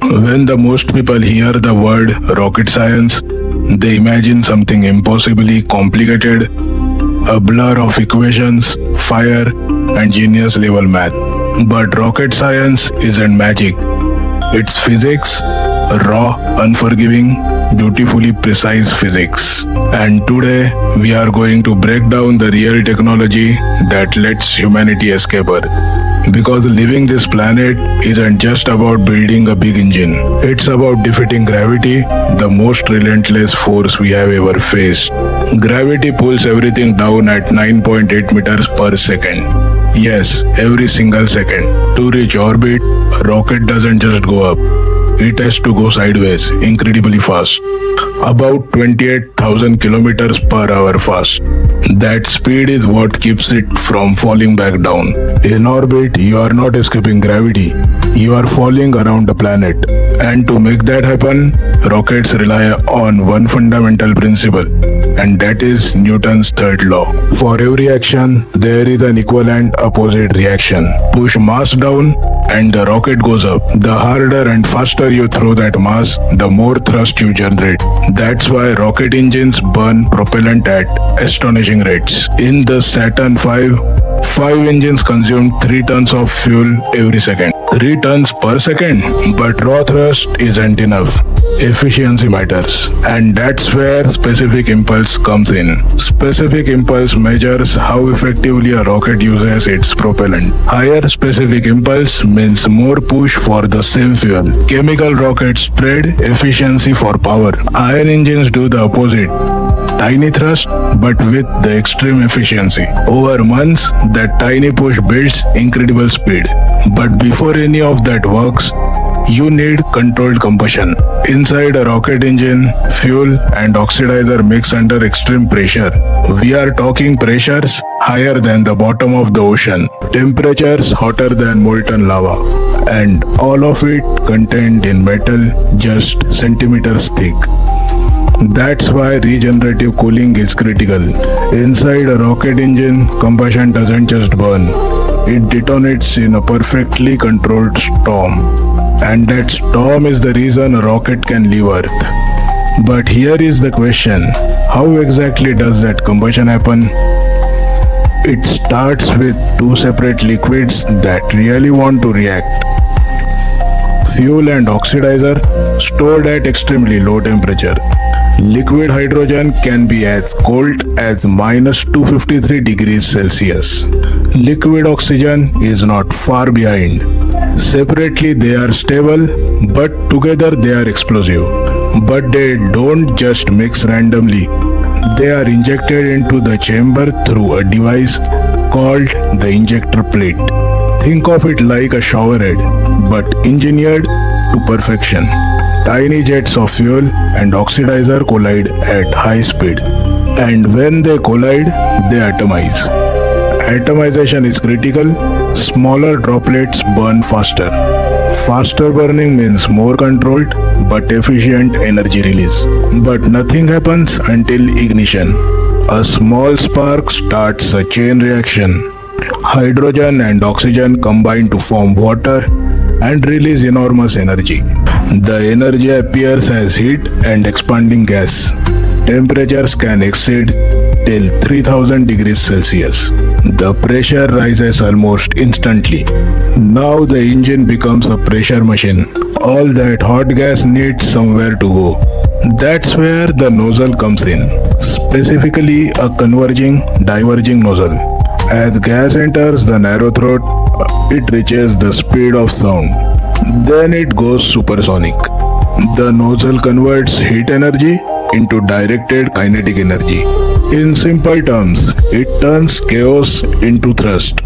When the most people hear the word rocket science, they imagine something impossibly complicated, a blur of equations, fire, and genius level math. But rocket science isn't magic. It's physics, raw, unforgiving, beautifully precise physics. And today we are going to break down the real technology that lets humanity escape Earth. Because living this planet isn't just about building a big engine. It's about defeating gravity, the most relentless force we have ever faced. Gravity pulls everything down at 9.8 meters per second. Yes, every single second. To reach orbit, a rocket doesn't just go up. It has to go sideways, incredibly fast. About 28,000 kilometers per hour fast. That speed is what keeps it from falling back down. In orbit, you are not escaping gravity. You are falling around the planet. And to make that happen, rockets rely on one fundamental principle, and that is Newton's third law. For every action, there is an equal and opposite reaction. Push mass down and the rocket goes up. The harder and faster you throw that mass, the more thrust you generate. That's why rocket engines burn propellant at astonishing rates. In the Saturn V, 5 engines consumed 3 tons of fuel every second. 3 tons per second. But raw thrust isn't enough. Efficiency matters. And that's where specific impulse comes in. Specific impulse measures how effectively a rocket uses its propellant. Higher specific impulse means more push for the same fuel. Chemical rockets trade efficiency for power. Iron engines do the opposite. Tiny thrust, but with the extreme efficiency. Over months, that tiny push builds incredible speed. But before any of that works, you need controlled combustion. Inside a rocket engine, fuel and oxidizer mix under extreme pressure. We are talking pressures higher than the bottom of the ocean, temperatures hotter than molten lava, and all of it contained in metal just centimeters thick. That's why regenerative cooling is critical. Inside a rocket engine, combustion doesn't just burn. It detonates in a perfectly controlled storm. And that storm is the reason a rocket can leave Earth. But here is the question. How exactly does that combustion happen? It starts with 2 separate liquids that really want to react. Fuel and oxidizer stored at extremely low temperature. Liquid hydrogen can be as cold as minus 253 degrees Celsius. Liquid oxygen is not far behind. Separately they are stable, but together they are explosive. But they don't just mix randomly. They are injected into the chamber through a device called the injector plate. Think of it like a shower head, but engineered to perfection. Tiny jets of fuel and oxidizer collide at high speed. And when they collide, they atomize. Atomization is critical. Smaller droplets burn faster. Faster burning means more controlled but efficient energy release. But nothing happens until ignition. A small spark starts a chain reaction. Hydrogen and oxygen combine to form water and release enormous energy. The energy appears as heat and expanding gas. Temperatures can exceed till 3000 degrees Celsius. The pressure rises almost instantly. Now the engine becomes a pressure machine. All that hot gas needs somewhere to go. That's where the nozzle comes in. Specifically a converging, diverging nozzle. As gas enters the narrow throat, it reaches the speed of sound. Then it goes supersonic. The nozzle converts heat energy into directed kinetic energy. In simple terms, it turns chaos into thrust.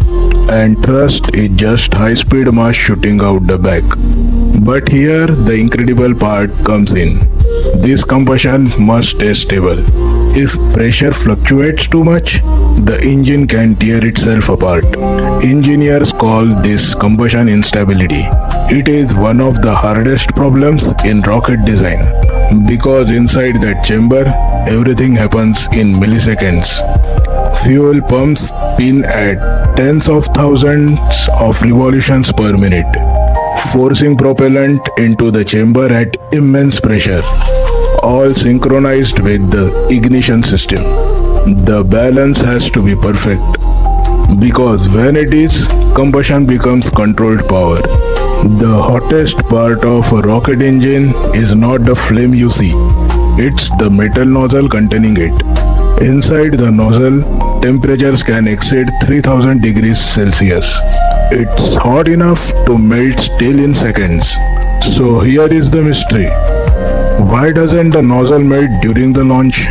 And thrust is just high-speed mass shooting out the back. But here the incredible part comes in. This combustion must stay stable. If pressure fluctuates too much, the engine can tear itself apart. Engineers call this combustion instability. It is one of the hardest problems in rocket design because inside that chamber, everything happens in milliseconds. Fuel pumps spin at tens of thousands of revolutions per minute. forcing propellant into the chamber at immense pressure, all synchronized with the ignition system. The balance has to be perfect because when it is, combustion becomes controlled power. The hottest part of a rocket engine is not the flame you see, it's the metal nozzle containing it. Inside the nozzle, temperatures can exceed 3000 degrees Celsius. It's hot enough to melt steel in seconds. So here is the mystery. Why doesn't the nozzle melt during the launch?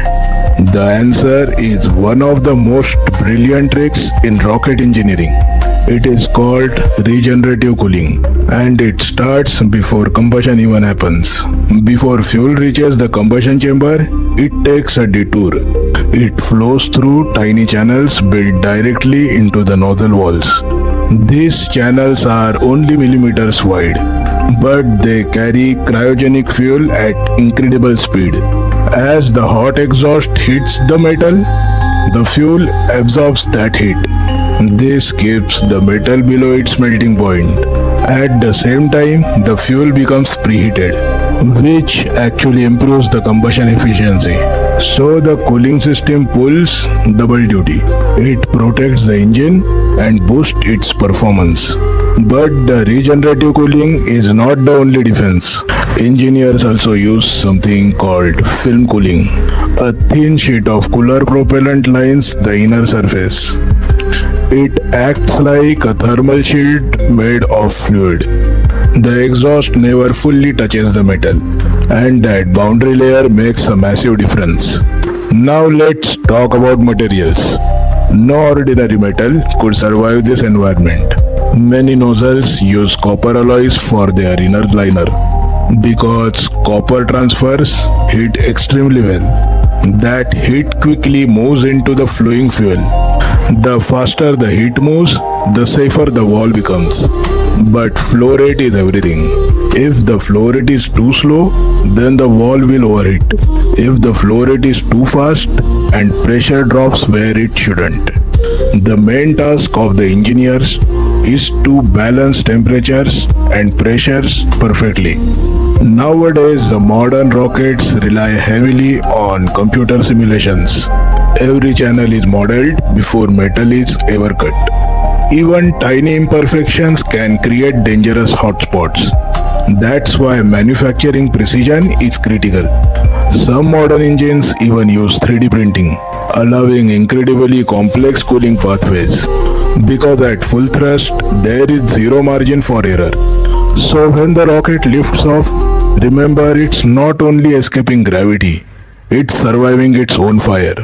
The answer is one of the most brilliant tricks in rocket engineering. It is called regenerative cooling, and it starts before combustion even happens. Before fuel reaches the combustion chamber, it takes a detour. It flows through tiny channels built directly into the nozzle walls. These channels are only millimeters wide, but they carry cryogenic fuel at incredible speed. As the hot exhaust hits the metal, the fuel absorbs that heat. This keeps the metal below its melting point. At the same time, the fuel becomes preheated, which actually improves the combustion efficiency. So the cooling system pulls double duty. It protects the engine and boosts its performance. But the regenerative cooling is not the only defense. Engineers also use something called film cooling. A thin sheet of cooler propellant lines the inner surface. It acts like a thermal shield made of fluid. The exhaust never fully touches the metal, and that boundary layer makes a massive difference. Now let's talk about materials. No ordinary metal could survive this environment. Many nozzles use copper alloys for their inner liner because copper transfers heat extremely well. That heat quickly moves into the flowing fuel. The faster the heat moves, the safer the wall becomes. But flow rate is everything. If the flow rate is too slow, then the wall will overheat. If the flow rate is too fast, and pressure drops where it shouldn't. The main task of the engineers is to balance temperatures and pressures perfectly. Nowadays, the modern rockets rely heavily on computer simulations. Every channel is modeled before metal is ever cut. Even tiny imperfections can create dangerous hotspots. That's why manufacturing precision is critical. Some modern engines even use 3D printing, allowing incredibly complex cooling pathways. Because at full thrust, there is zero margin for error. So when the rocket lifts off, remember it's not only escaping gravity, it's surviving its own fire.